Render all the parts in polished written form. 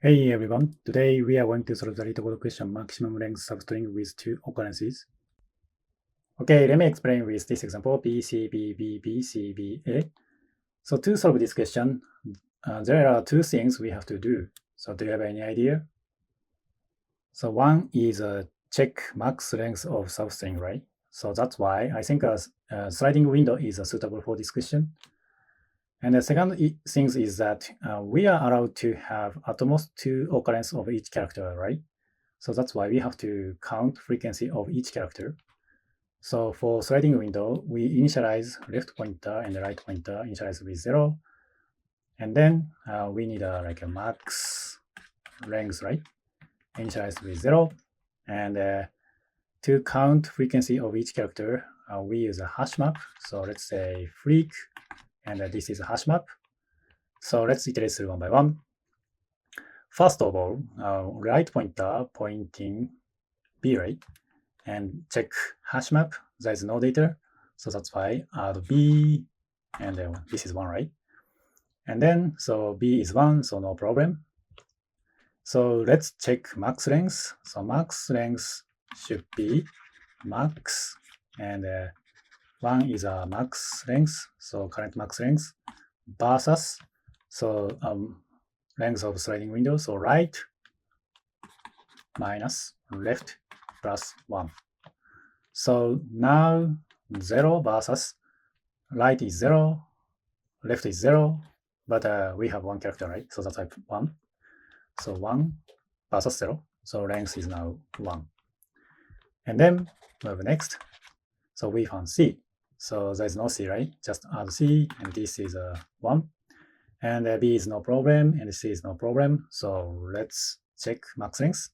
Hey everyone, today we are going to solve the LeetCode question maximum length substring with two occurrences. Okay, let me explain with this example B, C, B, B, B, C, B, A. So to solve this question, there are two things we have to do. So do you have any idea? So one is check max length of substring, right? So that's why I think a sliding window is suitable for this question. And the second thing is that we are allowed to have at most two occurrences of each character, right? So that's why we have to count frequency of each character. So for sliding window, we initialize left pointer and the right pointer initialize with 0. And then we need like a max length, right? Initialize with 0. And to count frequency of each character, we use a hash map. So let's say freq, and this is a hash map. So let's iterate through one by one. First of all, right pointer pointing B, right? And check hash map. There is no data, so that's why add B, and this is 1, right? And then, so B is 1, so no problem. So let's check max length. So max length should be max, and 1 is a max length, so current max length, versus, so length of sliding window, so right minus left plus 1. So now 0 versus right is 0, left is 0, but we have one character, right? So that's type 1. So 1 versus 0. So length is now 1. And then move next. So we found C. So there's no C, right? Just add C, and this is 1. And B is no problem, and C is no problem. So let's check max length.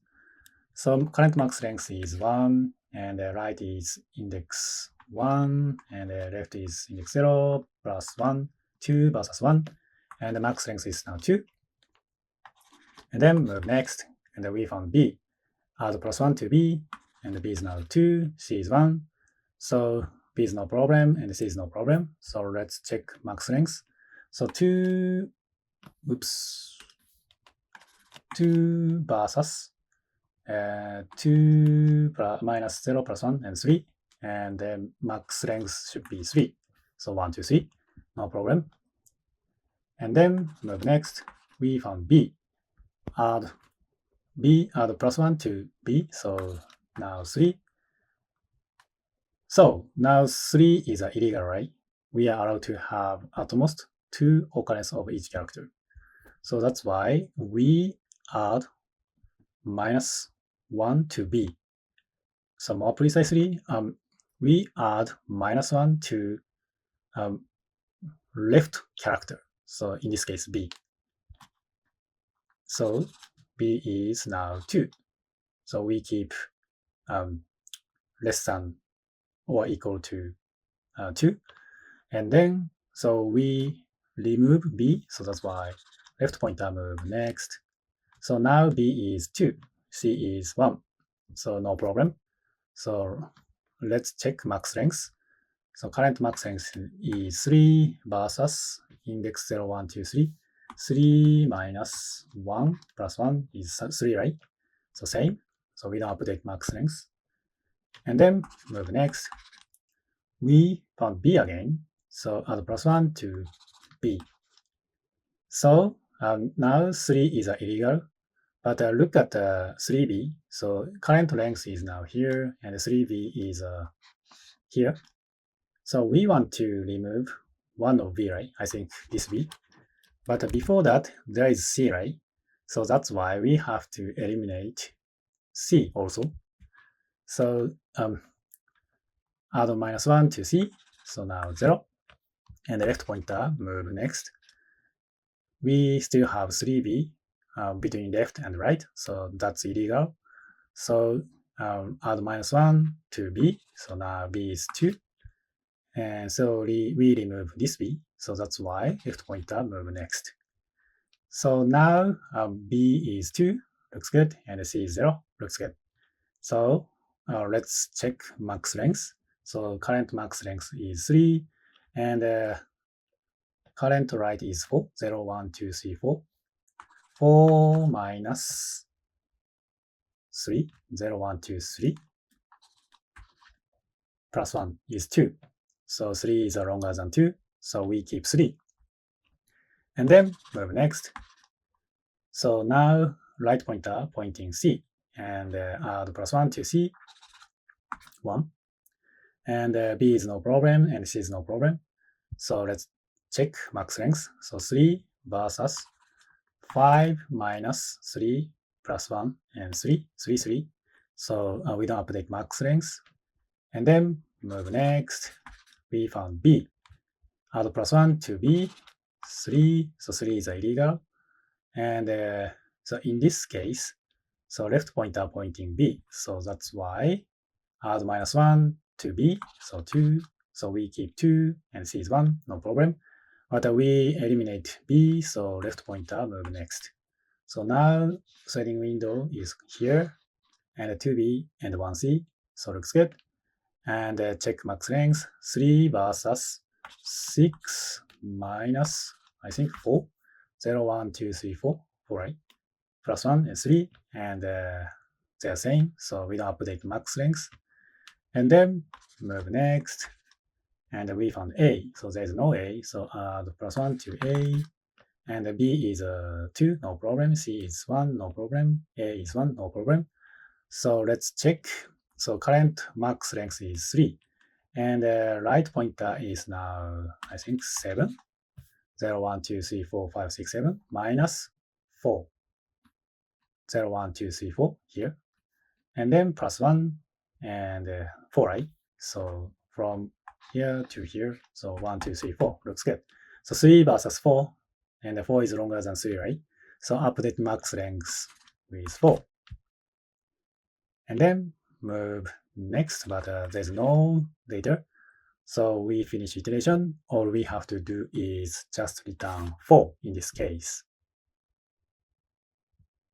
So current max length is 1, and right is index 1, and left is index 0, plus 1, 2 versus 1, and the max length is now 2. And then move next, and we found B. Add plus 1 to B, and B is now 2, C is 1. So B is no problem, and C is no problem. So let's check max length. So 2 versus 2 minus 0 plus 1 and 3, and then max length should be 3. So 1, 2, 3, no problem. And then move next, we found B. Add plus 1 to B, so now 3. So now 3 is illegal, right? We are allowed to have at most 2 occurrences of each character. So that's why we add minus 1 to B. So more precisely, we add minus 1 to left character. So in this case, B. So B is now 2. So we keep less than or equal to 2. And then, so we remove B. So that's why left pointer move next. So now B is 2. C is 1. So no problem. So let's check max length. So current max length is 3 versus index 0, 1, 2, 3. 3 minus 1 plus 1 is 3, right? So same. So we don't update max length. And then move next. We found B again. So add plus 1 to B. So now 3 is illegal. But look at 3B. So current length is now here, and 3B is here. So we want to remove one of B, right? I think this B. But before that, there is C, right? So that's why we have to eliminate C also. So add minus 1 to C. So now 0. And the left pointer move next. We still have 3B between left and right. So that's illegal. So add minus 1 to B. So now B is 2. And so we remove this B. So that's why left pointer move next. So now B is 2, looks good, and C is 0, looks good. So let's check max length. So current max length is 3, and current right is 4, 0, 1, 2, 3, 4. 4 minus 3, 0, 1, 2, 3, plus 1 is 2. So 3 is longer than 2, so we keep 3. And then move next. So now right pointer pointing C, and add plus 1 to C, 1. And B is no problem, and C is no problem. So let's check max length. So 3 versus 5 minus 3 plus 1 and 3, 3, 3. So we don't update max length. And then move next. We found B. Add plus 1 to B, 3. So 3 is illegal. And so in this case, so left pointer pointing B. So that's why add minus 1 to B, so 2. So we keep 2, and C is 1, no problem. But we eliminate B, so left pointer move next. So now threading window is here, and 2B and 1C, so looks good. And check max length, 3 versus 6 minus, I think 4, 0, 1, 2, 3, 4, 4, right? Plus 1 and 3, and they're same, so we don't update max length. And then move next, and we found A, so there's no A, so add plus 1 to A, and B is 2, no problem, C is 1, no problem, A is 1, no problem. So let's check. So current max length is 3, and right pointer is now, I think, 7, 0, 1, 2, 3, 4, 5, 6, 7, minus 4, 0, 1, 2, 3, 4 here, and then plus 1 and 4, right? So from here to here, so 1, 2, 3, 4 looks good. So 3 versus 4, and 4 is longer than 3, right? So update max length with 4. And then move next, but there's no data. So we finish iteration. All we have to do is just return 4 in this case.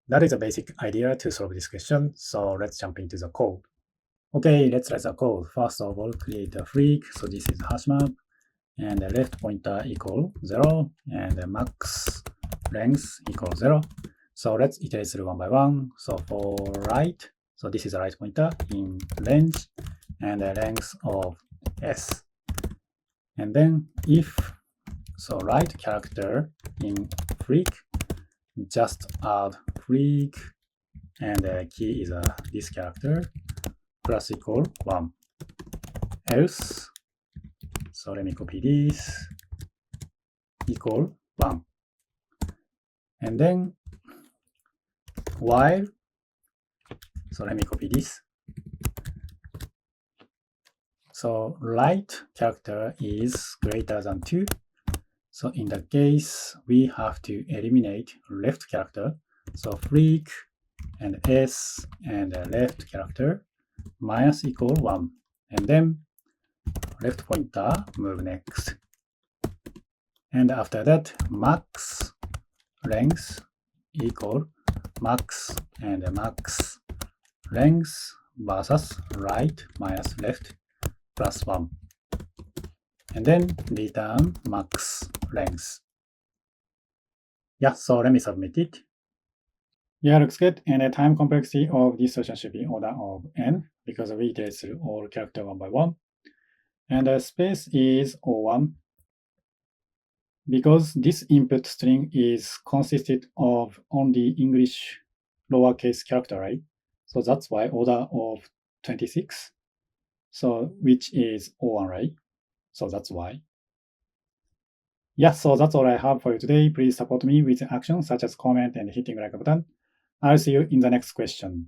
That is a basic idea to solve this question. So let's jump into the code. Okay, let's write the code. First of all, create a freak. So this is hash map, and the left pointer equal 0, and the max length equal 0. So let's iterate through one by one. So for right, so this is a right pointer in range, and the length of s. And then if, so right character in freak, just add freak, and the key is this character, plus equal 1. Else, so let me copy this, equal 1. And then while, so let me copy this. So right character is greater than 2. So in that case, we have to eliminate left character. So freak and s and left character minus equal 1. And then left pointer move next. And after that, max length equal max and max length versus right minus left plus 1. And then return max length. Yeah, so let me submit it. Yeah, looks good. And the time complexity of this solution should be order of n, because we iterate through all character one by one. And the space is O1, because this input string is consisted of only English lowercase character, right? So that's why order of 26. So which is O1, right? So that's why. Yeah, so that's all I have for you today. Please support me with actions such as comment and hitting like button. I'll see you in the next question.